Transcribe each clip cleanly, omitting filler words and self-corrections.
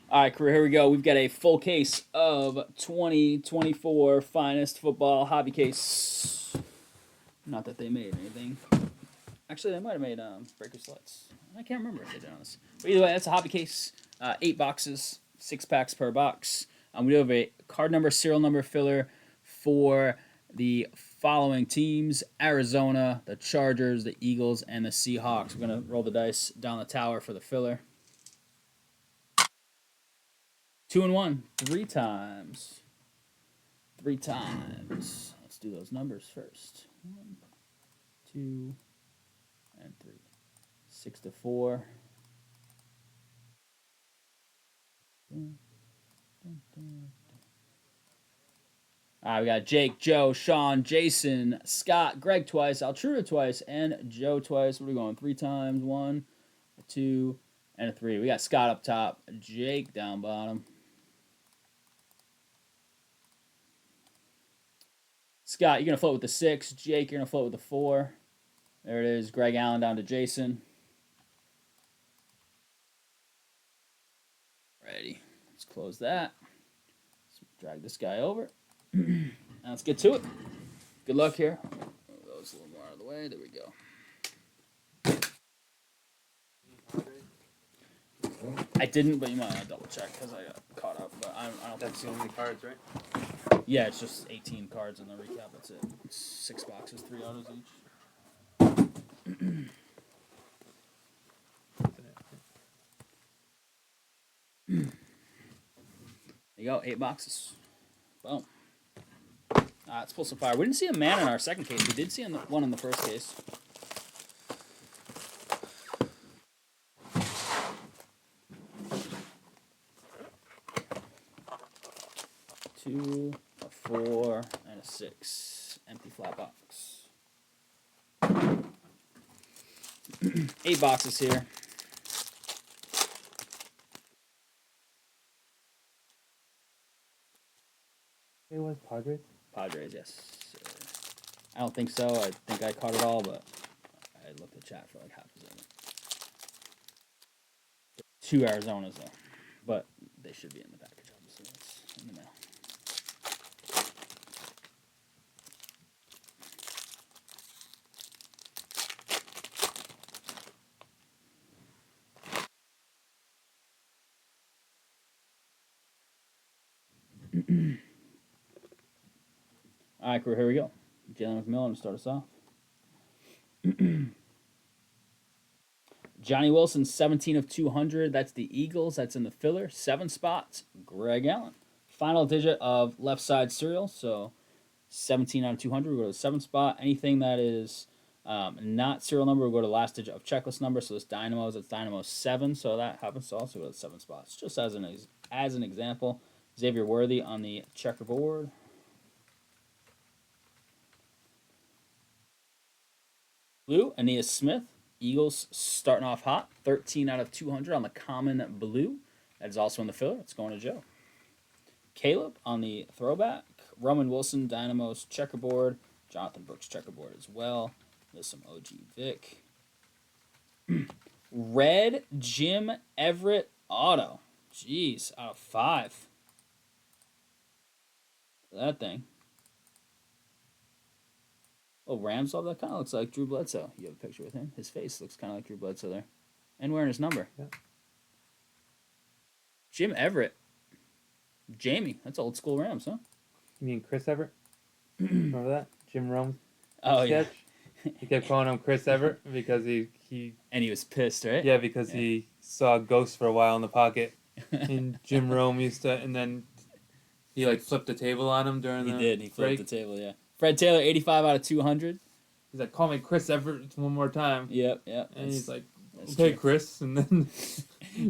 All right, career. Here we go. We've got a full case of 2024 finest football hobby case. Not that they made anything. Actually, they might have made breaker sluts. I can't remember if they did on this. But either way, that's a hobby case. 8 boxes, 6 packs per box. We do have a card number, serial number filler for the following teams: Arizona, the Chargers, the Eagles, and the Seahawks. We're gonna roll the dice down the tower for the filler. 2 and 1, 3 times. 3 times. Let's do those numbers first. 1, 2, and 3. 6 to 4. All right, we got Jake, Joe, Sean, Jason, Scott, Greg twice, Altruda twice, and Joe twice. What are we going? 3 times. 1, 2, and a 3. We got Scott up top, Jake down bottom. Scott, you're going to float with the 6. Jake, you're going to float with the 4. There it is. Greg Allen down to Jason. Ready. Let's close that. Let's drag this guy over. Now let's get to it. Good luck here. Move those a little more out of the way. There we go. I didn't, but you might want to double check because I got caught up. But I don't That's the think so. only cards, right? Yeah, it's just 18 cards in the recap. That's it. It's 6 boxes, 3 autos each. There you go, 8 boxes. Boom. Let's pull some fire. We didn't see a man in our second case. We did see one in the first case. Two, a 4, and a 6. Empty flat box. 8 boxes here. It was Padres? Padres, yes. I don't think so. I think I caught it all, but I looked at chat for like half a second. 2 Arizonas, though. But they should be in the package, obviously. It's in the mail. All right, crew, here we go. Jalen McMillan to start us off. Johnny Wilson, 17 of 200. That's the Eagles. That's in the filler. 7 spots. Greg Allen. Final digit of left side serial. So 17 out of 200. We go to the 7th spot. Anything that is not serial number, we go to the last digit of checklist number. So this Dynamos, it's Dynamo 7. So that happens to also go to 7 spots. Just as an example, Xavier Worthy on the checkerboard. Blue, Aeneas Smith. Eagles starting off hot. 13 out of 200 on the common blue. That is also in the filler. It's going to Joe. Caleb on the throwback. Roman Wilson, Dynamos checkerboard. Jonathan Brooks checkerboard as well. There's some OG Vic. Red Jim Everett auto. Jeez, out of 5. That thing. Oh, Ramsdale, that kind of looks like Drew Bledsoe. You have a picture with him. His face looks kind of like Drew Bledsoe there. And wearing his number. Yeah. Jim Everett. Jamie. That's old school Rams, huh? You mean Chris Everett? Remember that? Jim Rome Oh, sketch? yeah. He kept calling him Chris Everett because he And he was pissed, right? yeah, because he saw a ghost for a while in the pocket. And Jim Rome used to, and then he like flipped the table on him during He the did. He flipped break. the table, yeah. Fred Taylor, 85 out of 200. He's like, call me Chris Everett one more time. Yep, yep. And he's like, that's okay, true. Chris. And then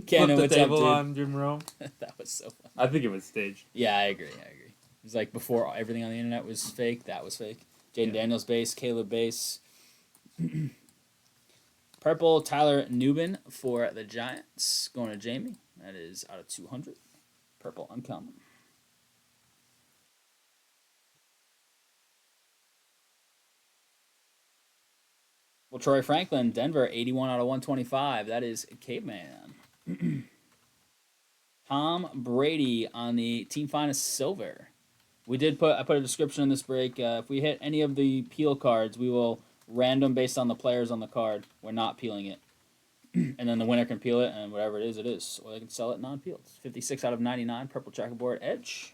Can't know flipped the what's table up, on Jim Rome. That was so funny. I think it was staged. Yeah, I agree. It was like before everything on the internet was fake, that was fake. Jaden Daniels base, Caleb base. Purple, Tyler Newman for the Giants. Going to Jamie. That is out of 200. Purple, uncommon. Well, Troy Franklin, Denver, 81 out of 125. That is Caveman. Tom Brady on the Team Finest Silver. I put a description in this break. If we hit any of the peel cards, we will random based on the players on the card. We're not peeling it. And then the winner can peel it, and whatever it is, it is. Or they can sell it non-peeled. 56 out of 99, purple checkerboard edge.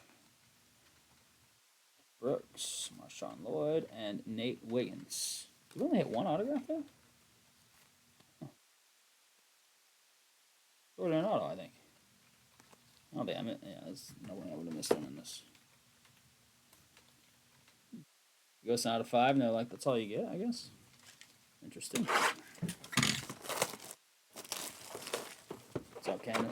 Brooks, Marshawn Lloyd, and Nate Wiggins. Did we only hit one autograph there? Or an auto, I think. Oh, damn it. Yeah, there's no way I would have missed one in this. You go out of 5, and they're like, that's all you get, I guess. Interesting. What's up, Cameron?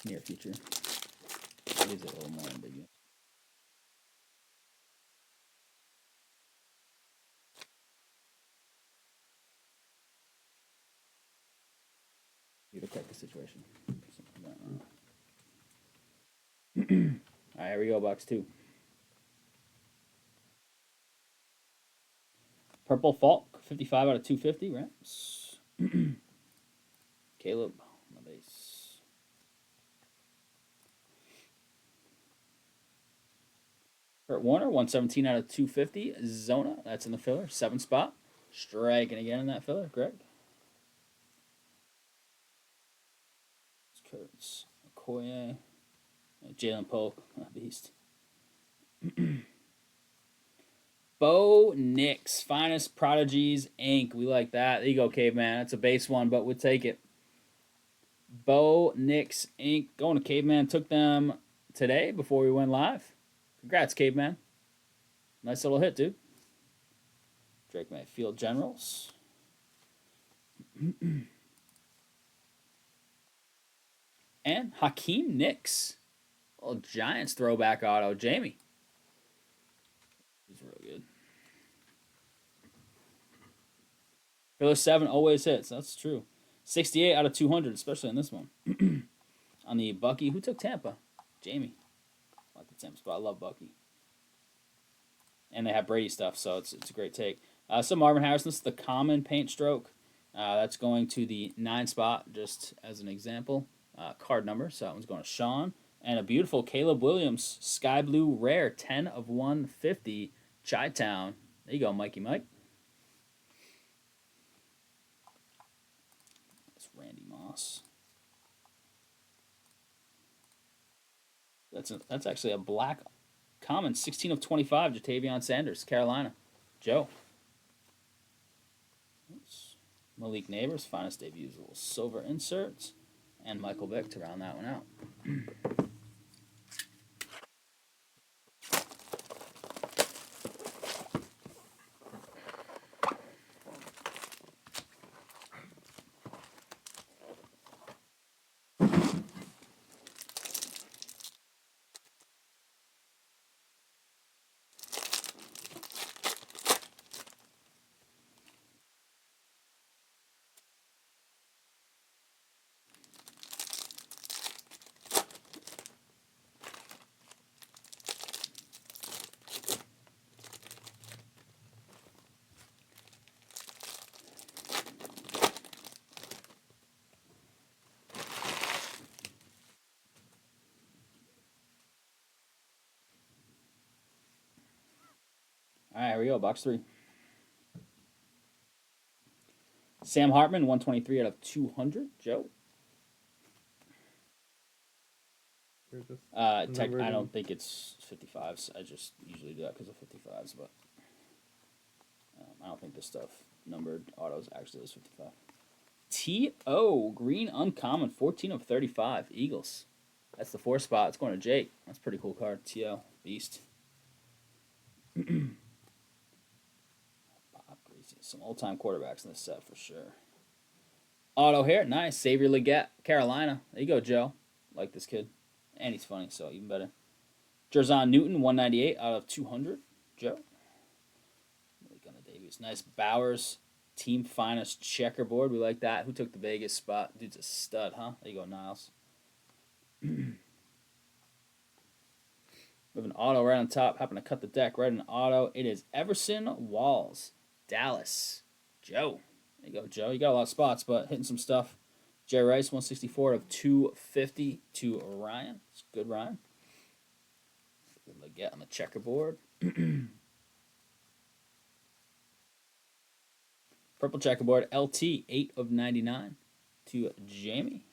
Near future. It is a little more ambiguous. You to check the situation. Alright, here we go, box 2. Purple Falk, 55 out of 250, Rams. Caleb on the base. Kurt Warner, 117 out of 250. Zona, that's in the filler. 7 spot. Striking again in that filler. Greg. Kurtz. Okoye. Jalen Polk. Beast. Bo Nix. Finest Prodigies Inc. We like that. There you go, Caveman. That's a base one, but we'll take it. Bo Nix Inc. Going to Caveman. Took them today before we went live. Congrats, Caveman. Nice little hit, dude. Drake May Field Generals. And Hakeem Nicks. Little Giants throwback auto. Jamie. He's real good. Filler 7 always hits. That's true. 68 out of 200, especially in this one. On the Bucky. Who took Tampa? Jamie. I like the Tampa spot. I love Bucky. And they have Brady stuff, so it's a great take. So Marvin Harrison, this is the common paint stroke. That's going to the 9 spot, just as an example. Card number, so that one's going to Sean. And a beautiful Caleb Williams, Sky Blue Rare, 10 of 150, Chi-Town. There you go, Mikey Mike. That's Randy Moss. That's actually a black common, 16 of 25, Jatavion Sanders, Carolina. Joe. Oops. Malik Neighbors, finest debuts, little silver inserts. And Michael Vick to round that one out. All right, here we go. Box 3. Sam Hartman, 123 out of 200. Joe. I don't think it's 55s. I just usually do that because of 55s, but I don't think this stuff numbered autos actually is 55. T.O. Green Uncommon, 14 of 35. Eagles. That's the 4 spot. It's going to Jake. That's a pretty cool card. T.O. Beast. Some old-time quarterbacks in this set for sure. Auto here. Nice. Xavier Legette, Carolina. There you go, Joe. Like this kid. And he's funny, so even better. Jerzon Newton, 198 out of 200. Joe. Really gonna debuts. Nice Bowers, team finest checkerboard. We like that. Who took the Vegas spot? Dude's a stud, huh? There you go, Niles. We have an auto right on top. Happen to cut the deck right in auto. It is Everson Walls, Dallas. Joe. There you go, Joe. You got a lot of spots, but hitting some stuff. Jerry Rice, 164 of 250 to Ryan. It's good, Ryan. Good to get on the checkerboard. Purple checkerboard, LT, 8 of 99 to Jamie.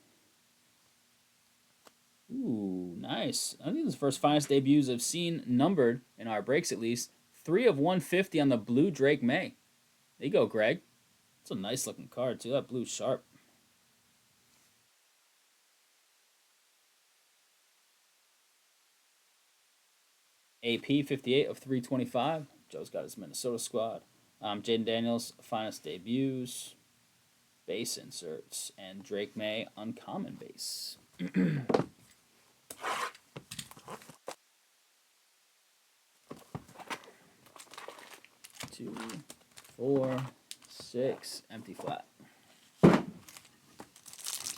Ooh, nice. I think this is the first finest debuts I've seen numbered, in our breaks at least. 3 of 150 on the blue Drake May. There you go, Greg. It's a nice looking card, too. That blue's sharp. AP, 58 of 325. Joe's got his Minnesota squad. Jaden Daniels, finest debuts. Base inserts. And Drake May, uncommon base. 2, 4, 6, empty flat.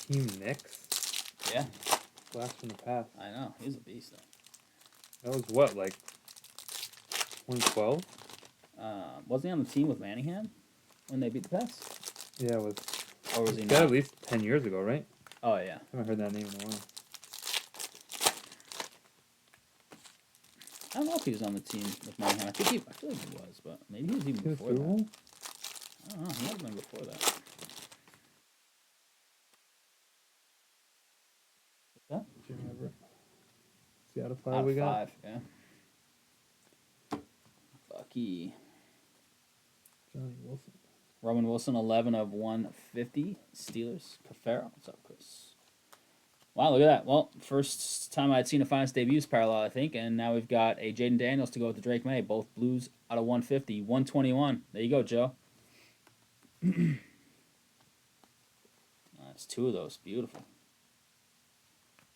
Team Knicks? Yeah. Blast from the past. I know. He's a beast, though. That was what, like 2012? Wasn't he on the team with Manningham when they beat the Pats? Yeah, it was. Or was he That not? at least 10 years ago, right? Oh, yeah. I haven't heard that name in a while. I don't know if he was on the team with Manningham. I feel like he was, but maybe he was even before that. I don't know. He might have been before that. What's that? Jim Everett. See out of 5 Out we of got? 5, yeah. Bucky. Johnny Wilson. Roman Wilson, 11 of 150. Steelers. Cafaro. What's up, Chris? Wow, look at that. Well, first time I'd seen a finest debuts parallel, I think, and now we've got a Jaden Daniels to go with the Drake May. Both blues out of 150. 121. There you go, Joe. That's 2 of those. Beautiful.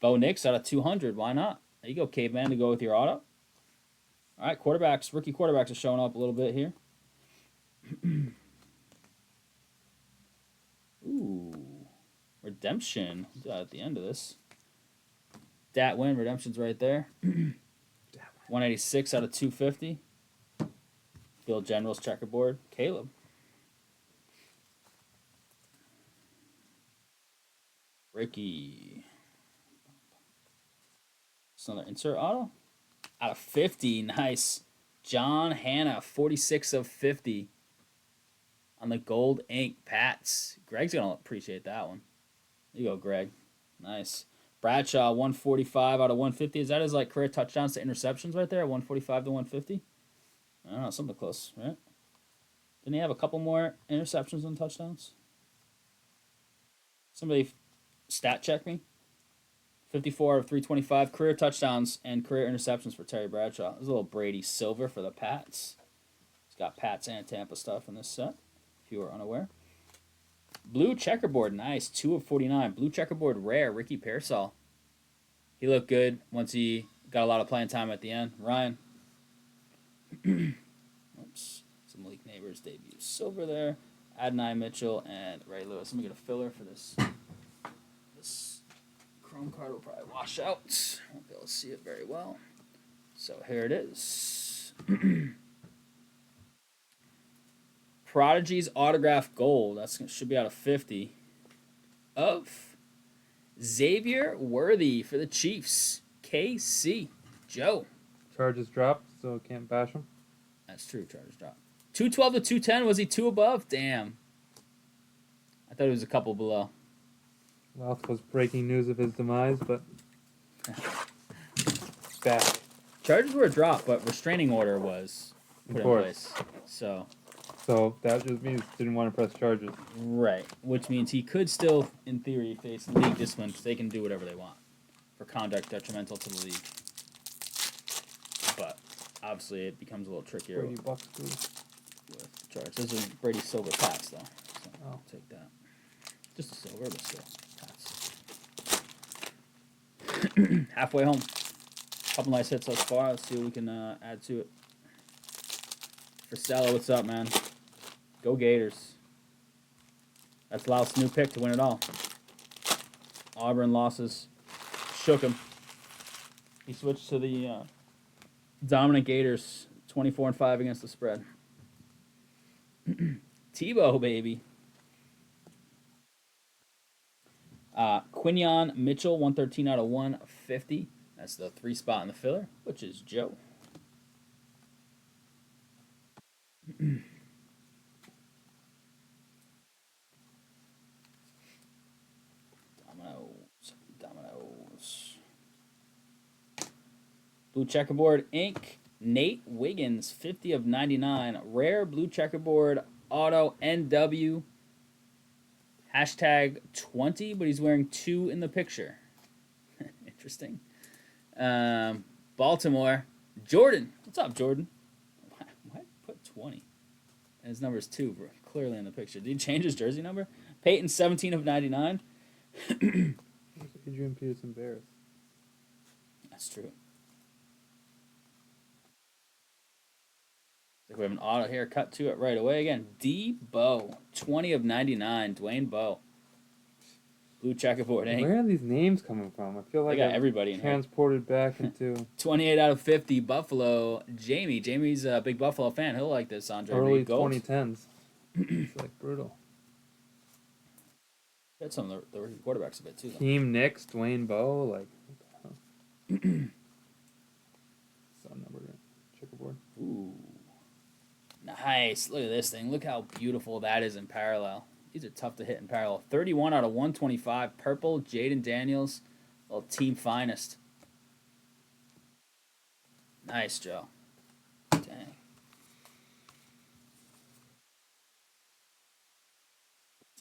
Bo Nix out of 200. Why not? There you go, Caveman, to go with your auto. All right, quarterbacks. Rookie quarterbacks are showing up a little bit here. Ooh. Redemption. At the end of this. Dat win. Redemption's right there. 186 out of 250. Bill General's checkerboard. Caleb. Ricky. It's another insert auto. Out of 50. Nice. John Hanna. 46 of 50. On the gold ink Pats. Greg's going to appreciate that one. There you go, Greg. Nice. Bradshaw, 145 out of 150. Is that his career touchdowns to interceptions right there? 145 to 150? I don't know. Something close, right? Didn't he have a couple more interceptions than touchdowns? Somebody stat check me. 54 of 325. Career touchdowns and career interceptions for Terry Bradshaw. There's a little Brady Silver for the Pats. He's got Pats and Tampa stuff in this set, if you were unaware. Blue checkerboard, nice. 2 of 49. Blue checkerboard, rare. Ricky Pearsall. He looked good once he got a lot of playing time at the end. Ryan. Oops. Some Malik Neighbors debut. Silver there. Adonai Mitchell and Ray Lewis. Let me get a filler for this. This chrome card will probably wash out. Won't be able to see it very well. So here it is. Prodigy's autograph gold. That should be out of 50. Of Xavier Worthy for the Chiefs. KC. Joe. Charges dropped, so can't bash them. That's true. Chargers dropped. 212 to 210. Was he 2 above? Damn. I thought he was a couple below. Louth was breaking news of his demise, but back. Charges were dropped, but restraining order was put in place. So that just means didn't want to press charges. Right. Which means he could still, in theory, face league discipline because they can do whatever they want for conduct detrimental to the league. But obviously it becomes a little trickier $30 with charges. This is Brady Silver Pats, though. So I'll take that. Just a silver, but still. Pats. Halfway home. Couple nice hits thus far. Let's see what we can add to it. Frisello, what's up, man? Go Gators. That's Louth's new pick to win it all. Auburn losses shook him. He switched to the dominant Gators, 24-5 against the spread. Tebow, baby. Quinion Mitchell, 113 out of 150. That's the 3 spot in the filler, which is Joe. Dominoes. Blue checkerboard ink. Nate Wiggins, 50 of 99. Rare blue checkerboard auto NW. Hashtag 20, but he's wearing 2 in the picture. Interesting. Baltimore. Jordan. What's up, Jordan? Why put 20? And his number is 2, bro. Clearly in the picture. Did he change his jersey number? Peyton, 17 of 99. Adrian Peterson Bears. That's true. Like we have an auto here. Cut to it right away again. D. Bow. 20 of 99. Dwayne Bowe. Blue checkerboard. Where are these names coming from? I feel like I got everybody in transported back into 28 out of 50. Buffalo. Jamie. Jamie's a big Buffalo fan. He'll like this, Andre. early 2010s. It's like brutal. That's some of the rookie quarterbacks a bit too. Though. Team Knicks, Dwayne Bowe, like what the hell? Sun number checkerboard. Ooh. Nice. Look at this thing. Look how beautiful that is in parallel. These are tough to hit in parallel. 31 out of 125. Purple, Jaden Daniels. Little team finest. Nice, Joe. Dang.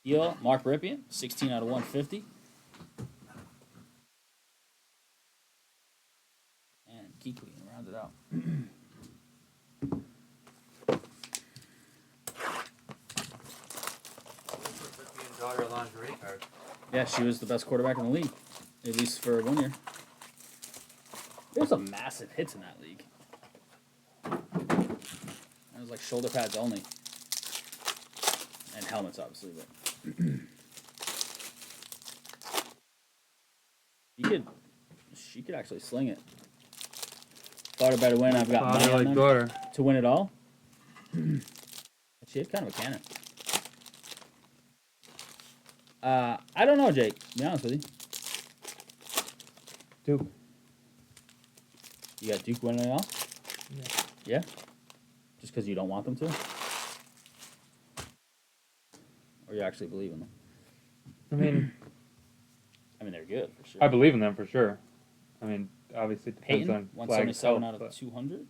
Teal, Mark Ripien. 16 out of 150. And Geekly round it out. Daughter lingerie card. Yeah, she was the best quarterback in the league, at least for 1 year. There's some massive hits in that league. It was like shoulder pads only, and helmets, obviously. But she could actually sling it. Thought about to win. I've got money on them daughter to win it all. She had kind of a cannon. I don't know, Jake. To be honest with you. Duke. You got Duke winning it all? Yeah. Yeah? Just because you don't want them to? Or you actually believe in them? I mean, they're good, for sure. I believe in them for sure. I mean, obviously it depends Peyton, on 177 out of 200.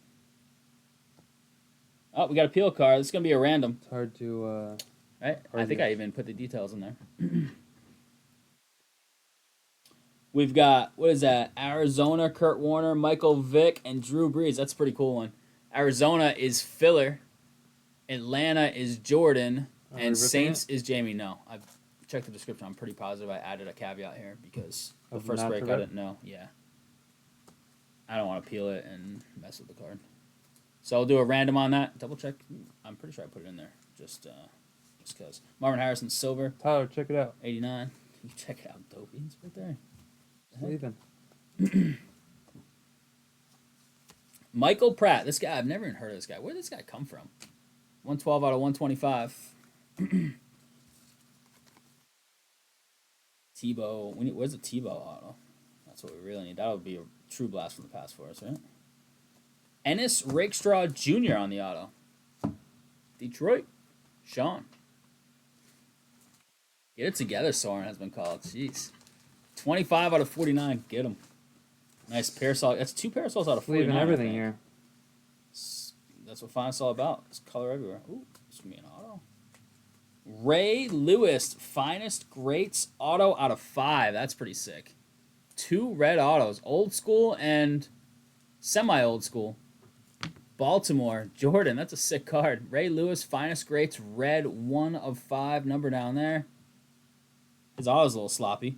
Oh, we got a peel card. This is going to be a random. It's hard to... Right? I think I even put the details in there. We've got, what is that? Arizona, Kurt Warner, Michael Vick, and Drew Brees. That's a pretty cool one. Arizona is Filler. Atlanta is Jordan. And Saints is Jamie. No, I've checked the description. I'm pretty positive I added a caveat here because the first break I didn't know. Yeah. I don't want to peel it and mess with the card. So I'll do a random on that. Double check. I'm pretty sure I put it in there. Just because. Marvin Harrison, silver. Tyler, check it out. 89. You check it out, dopey. It's right there. Leaving. Michael Pratt. This guy, I've never even heard of this guy. Where did this guy come from? 112 out of 125. Tebow. Where's the Tebow auto? That's what we really need. That would be a true blast from the past for us, right? Ennis Rakestraw Jr. on the auto. Detroit. Sean. Get it together, Soren has been called. Jeez. 25 out of 49. Get him. Nice parasol. That's 2 parasols out of 49. Leaving everything here. That's what Finest all about. It's color everywhere. Ooh, this can be an auto. Ray Lewis, Finest Greats auto out of 5. That's pretty sick. 2 red autos. Old school and semi-old school. Baltimore, Jordan. That's a sick card. Ray Lewis, Finest Greats, red, 1 of 5. Number down there. His auto's a little sloppy.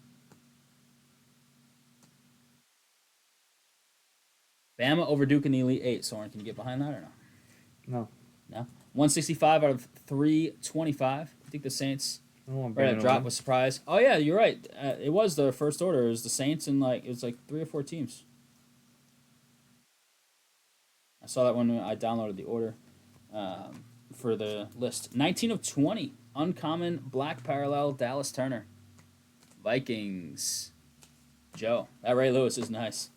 Bama over Duke in the Elite Eight. Soren, can you get behind that or no? No. No. 165 out of 325. I think the Saints I don't want right Bama at to drop win. was surprise. Oh yeah, you're right. It was the first order. It was the Saints and it was like 3 or 4 teams. I saw that when I downloaded the order for the list. 19 of 20. Uncommon black parallel Dallas Turner. Vikings. Joe. That Ray Lewis is nice.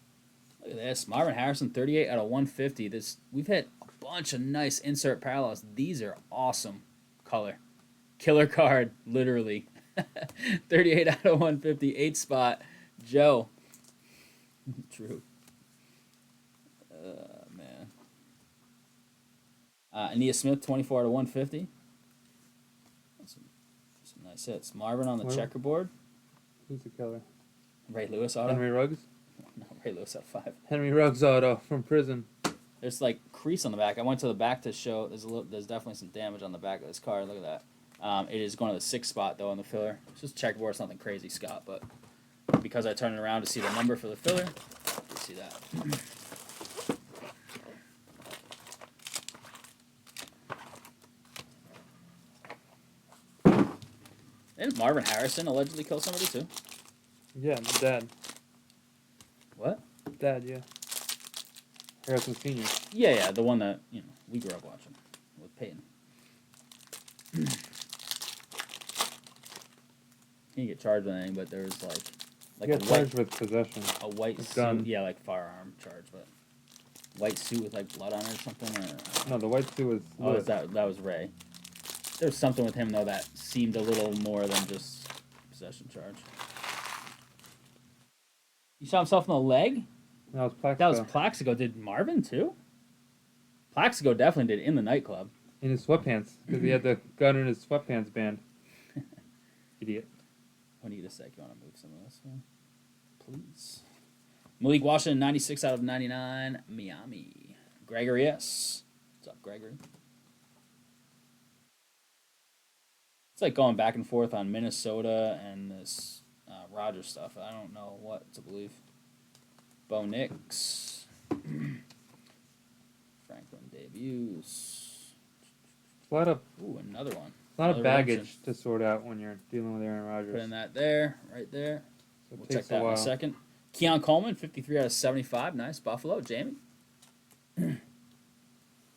Look at this. Marvin Harrison, 38 out of 150. We've hit a bunch of nice insert parallels. These are awesome color. Killer card, literally. 38 out of 150. 8 spot. Joe. True. Man. Ania Smith, 24 out of 150. Some nice hits. Marvin on the checkerboard. Who's the killer? Ray Lewis auto. Henry Ruggs? No, Ray Lewis at 5. Henry Ruggs auto from prison. There's like crease on the back. I went to the back to show. There's definitely some damage on the back of this card. Look at that. It is going to the 6th spot though in the filler. It's just checkerboard. It's nothing crazy, Scott. But because I turned it around to see the number for the filler, you see that. Didn't Marvin Harrison allegedly kill somebody too? Yeah, dad. What? Dad, yeah. Harrison Sr. Yeah, the one that we grew up watching with Peyton. He didn't get charged with anything, but there was like He got charged with possession. a white suit, gun. yeah, like firearm charge, but white suit with like blood on it or something. Or No, the white suit was. oh, that was Ray. There was something with him though that seemed a little more than just possession charge. He shot himself in the leg. That was Plaxico. That was Plaxico. Did Marvin too? Plaxico definitely did in the nightclub. In his sweatpants, because he had the gun in his sweatpants band. Idiot. When you get a sec, you want to move some of this, man? Please. Malik Washington, 96 out of 99. Miami. Gregory S. What's up, Gregory? It's like going back and forth on Minnesota and this Rogers stuff. I don't know what to believe. Bo Nix. Franklin debuts. A lot of another one. baggage redemption. to sort out when you're dealing with Aaron Rodgers. Put in that there, right there. So We'll check that in a second. Keon Coleman, 53 out of 75. Nice. Buffalo. Jamie.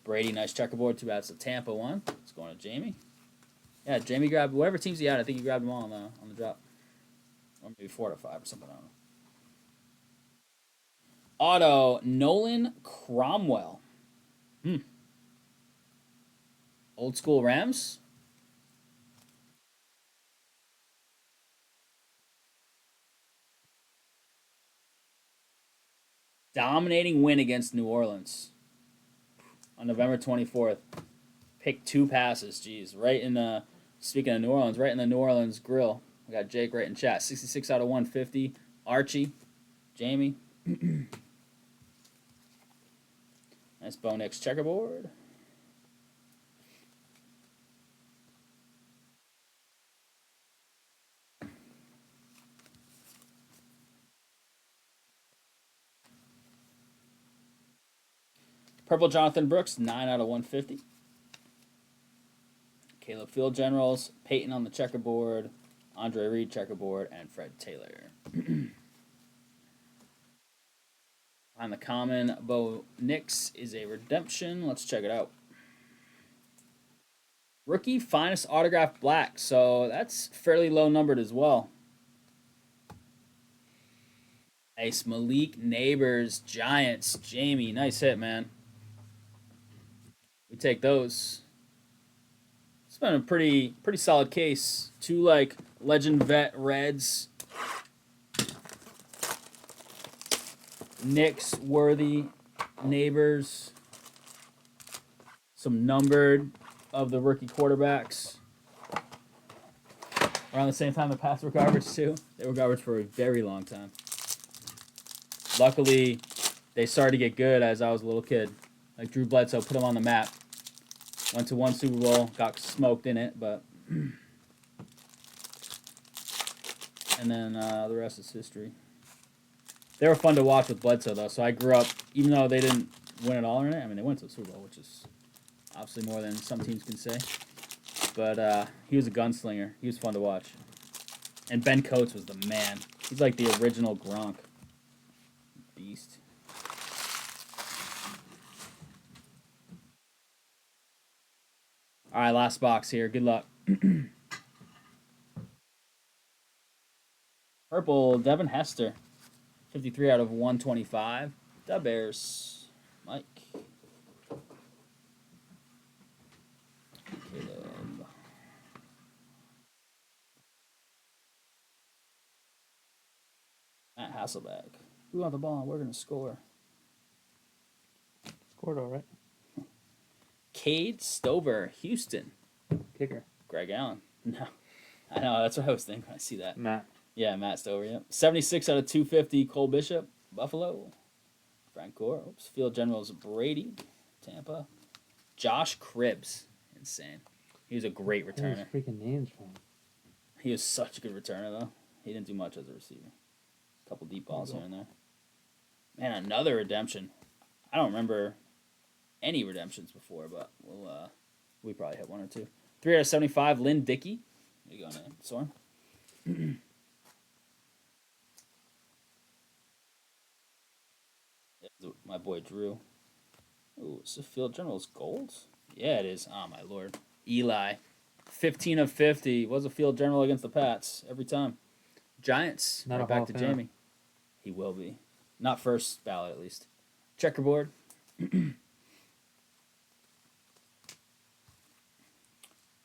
Brady, nice checkerboard. 2 bad. It's a Tampa one. It's going to Jamie. Yeah, Jamie grabbed whatever teams he had. I think he grabbed them all on the drop. Or maybe 4 out of 5 or something. I don't know. Auto, Nolan Cromwell. Old school Rams. Dominating win against New Orleans on November 24th. Picked 2 passes. Jeez, right in the, speaking of New Orleans, right in the New Orleans grill. We got Jake right in chat. 66 out of 150. Archie. Jamie. Nice Bo Nix checkerboard. Purple Jonathan Brooks, 9 out of 150. Caleb Field Generals, Peyton on the checkerboard, Andre Reed checkerboard, and Fred Taylor. On the common, Bo Nix is a redemption. Let's check it out. Rookie finest autograph black, so that's fairly low numbered as well. Nice Malik Neighbors, Giants, Jamie, nice hit, man. We take those. It's been a pretty solid case. 2 legend vet reds. Knicks worthy Neighbors. Some numbered of the rookie quarterbacks. Around the same time the Pats were garbage too. They were garbage for a very long time. Luckily, they started to get good as I was a little kid. Like Drew Bledsoe put them on the map. Went to 1 Super Bowl, got smoked in it, but and then the rest is history. They were fun to watch with Bledsoe, though. So I grew up, even though they didn't win it all or anything. I mean, they went to the Super Bowl, which is obviously more than some teams can say. But he was a gunslinger. He was fun to watch. And Ben Coates was the man. He's like the original Gronk. Beast. All right, last box here. Good luck. Purple, Devin Hester. 53 out of 125. The Bears. Mike. Caleb. Matt Hasselbeck. We want the ball and we're going to score. Scored all right. Cade Stover, Houston. Kicker. Greg Allen. No. I know, that's what I was thinking when I see that. Matt. Yeah, Matt Stover, yep. 76 out of 250, Cole Bishop, Buffalo. Frank Gore, oops. Field Generals, Brady, Tampa. Josh Cribbs, insane. He was a great returner. Where freaking names from? He was such a good returner, though. He didn't do much as a receiver. A couple deep balls here and there. Man, another redemption. I don't remember any redemptions before, but we probably hit one or two. 3 out of 75, Lynn Dickey. There you go, man. Soren. My boy Drew. Ooh, is the Field Generals gold? Yeah, it is. Oh, my lord. Eli. 15 of 50. Was a Field General against the Pats every time. Giants. Not right a back Hall to of Famer. Jamie. He will be. Not first ballot, at least. Checkerboard.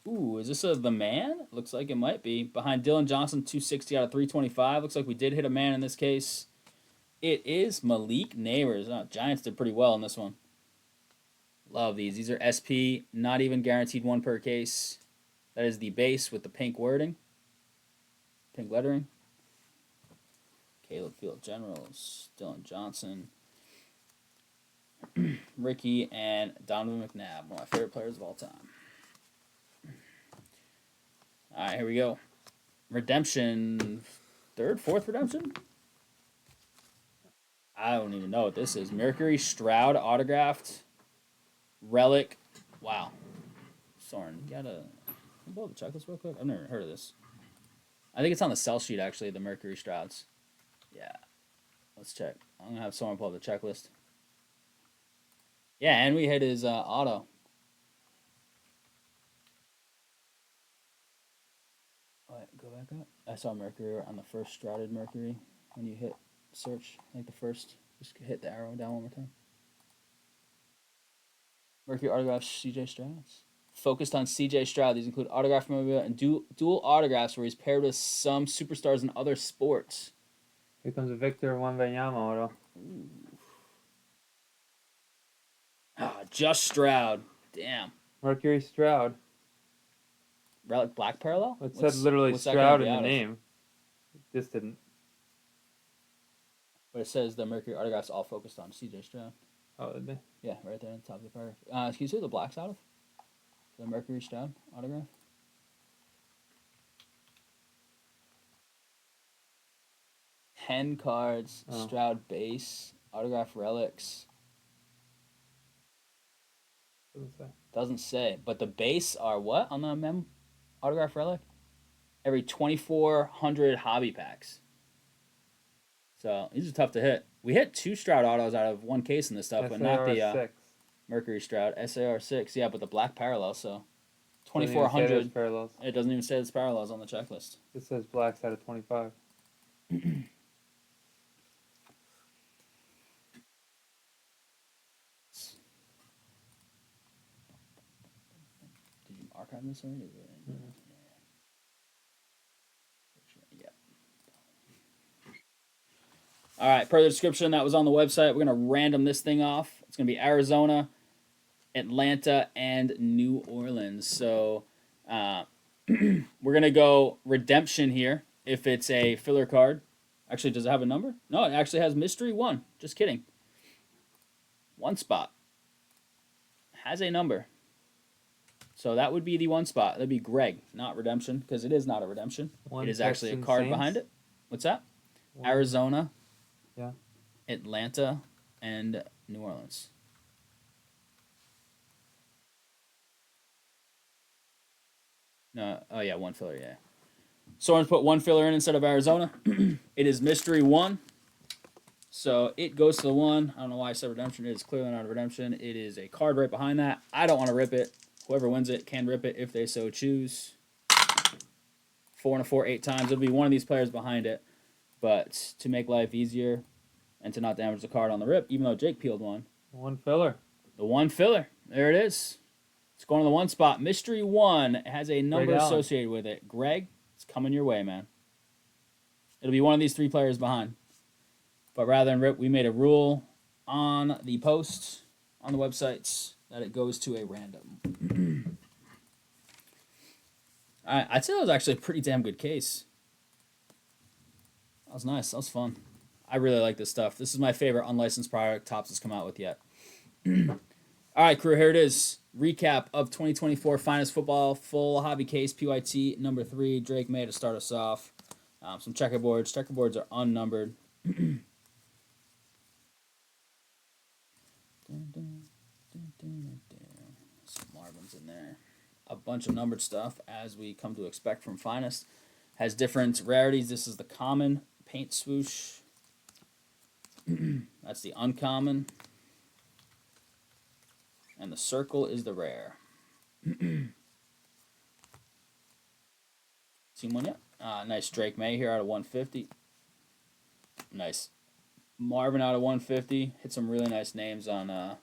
Ooh, is this the man? Looks like it might be. Behind Dylan Johnson, 260 out of 325. Looks like we did hit a man in this case. It is Malik Neighbors. Oh, Giants did pretty well in this one. Love these. These are SP, not even guaranteed one per case. That is the base with the pink wording. Pink lettering. Caleb Field Generals. Dylan Johnson. Ricky and Donovan McNabb. One of my favorite players of all time. All right, here we go. Redemption. Third, fourth redemption? I don't even know what this is. Mercury Stroud autographed. Relic. Wow. Soren, you gotta pull up the checklist real quick. I've never heard of this. I think it's on the sell sheet, actually, the Mercury Strouds. Yeah. Let's check. I'm going to have Soren pull up the checklist. Yeah, and we hit his auto. Wait, go back up. I saw Mercury on the first Strouded Mercury when you hit search. I think the first. Just hit the arrow down one more time. Mercury autographs CJ Strouds. Focused on CJ Stroud. These include autograph memorabilia and dual autographs where he's paired with some superstars in other sports. Here comes a Victor Wembanyama auto. Ooh. Ah, just Stroud. Damn. Mercury Stroud. Relic Black Parallel? It said literally Stroud in the name. This didn't. But it says the Mercury autographs all focused on CJ Stroud. Oh, did they? Yeah, right there at the top of the paragraph. Can you see what the black's out of? The Mercury Stroud autograph? Ten cards, Stroud base, autograph relics. Doesn't say. Doesn't say. But the base are what on the autograph relic? Every 2,400 hobby packs. So these are tough to hit. We hit 2 Stroud autos out of one case in this stuff, but not the Mercury Stroud SAR6. Yeah, but the black parallel. So 2,400. Parallels. It doesn't even say it's parallels on the checklist. It says blacks out of 25. Did you archive this already? Mm-hmm. Yeah. All right, per the description that was on the website, we're going to random this thing off. It's going to be Arizona, Atlanta, and New Orleans. So we're going to go redemption here if it's a filler card. Actually, does it have a number? No, it actually has mystery 1. Just kidding. 1 spot. Has a number. So that would be the 1 spot. That'd be Greg, not redemption, because it is not a redemption. It is actually a card behind it. What's that? Arizona, Yeah. Atlanta, and New Orleans. No, oh yeah, one filler, yeah. Soren's put one filler in instead of Arizona. It is mystery one. So it goes to the one. I don't know why I said redemption. It is clearly not a redemption. It is a card right behind that. I don't want to rip it. Whoever wins it can rip it if they so choose. 4 and a 4, 8 times. It'll be one of these players behind it. But to make life easier and to not damage the card on the rip, even though Jake peeled one. One filler. The one filler. There it is. It's going to the one spot. Mystery one has a number associated with it. Greg, it's coming your way, man. It'll be one of these 3 players behind. But rather than rip, we made a rule on the post on the websites that it goes to a random. I'd say that was actually a pretty damn good case. That was nice. That was fun. I really like this stuff. This is my favorite unlicensed product Topps has come out with yet. All right, crew, here it is. Recap of 2024 Finest Football Full Hobby Case PYT number 3. Drake May to start us off. Some checkerboards. Checkerboards are unnumbered. Some Marvins in there. A bunch of numbered stuff, as we come to expect from Finest. Has different rarities. This is the common paint swoosh. That's the uncommon. And the circle is the rare. Seen one yet? Nice Drake May here out of 150. Nice Marvin out of 150. Hit some really nice names on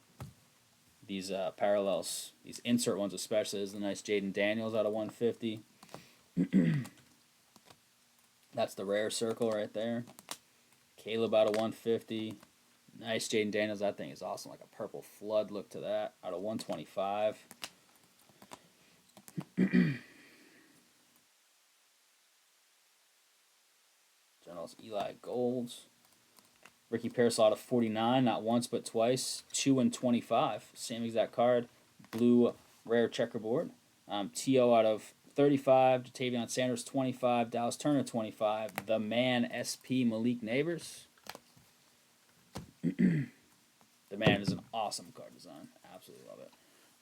these parallels. These insert ones especially. This is the nice Jaden Daniels out of 150. That's the rare circle right there. Caleb out of 150. Nice Jaden Daniels. That thing is awesome. Like a purple flood look to that. Out of 125. Generals Eli Golds. Ricky Parasol out of 49. Not once but twice. 2 and 25. Same exact card. Blue rare checkerboard. T.O. out of 35. Jatavion Sanders 25. Dallas Turner 25. The Man SP Malik Neighbors. The Man is an awesome card design. Absolutely love it.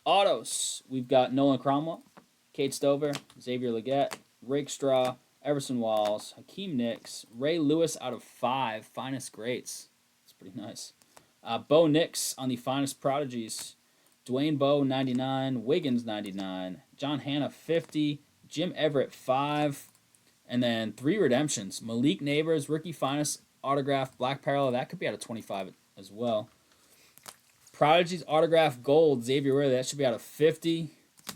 Autos. We've got Nolan Cromwell, Kate Stover, Xavier Legette, Rakestraw, Everson Walls, Hakeem Nicks, Ray Lewis out of 5. Finest Greats. That's pretty nice. Bo Nix on the Finest Prodigies. Dwayne Bowe 99. Wiggins 99. John Hanna 50. Jim Everett 5. And then 3 redemptions. Malik Neighbors, Rookie Finest autograph black parallel. That could be out of 25 as well. Prodigy's autograph gold. Xavier Worthy. That should be out of 50.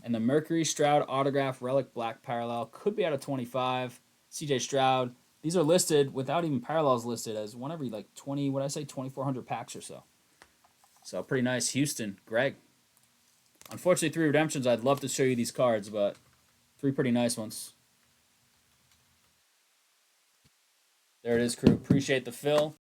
And the Mercury Stroud autograph relic black parallel could be out of 25. CJ Stroud. These are listed without even parallels listed as one every like 20, what I say, 2,400 packs or so. So pretty nice. Houston. Greg. Unfortunately, 3 redemptions. I'd love to show you these cards, but 3 pretty nice ones. There it is, crew. Appreciate the fill.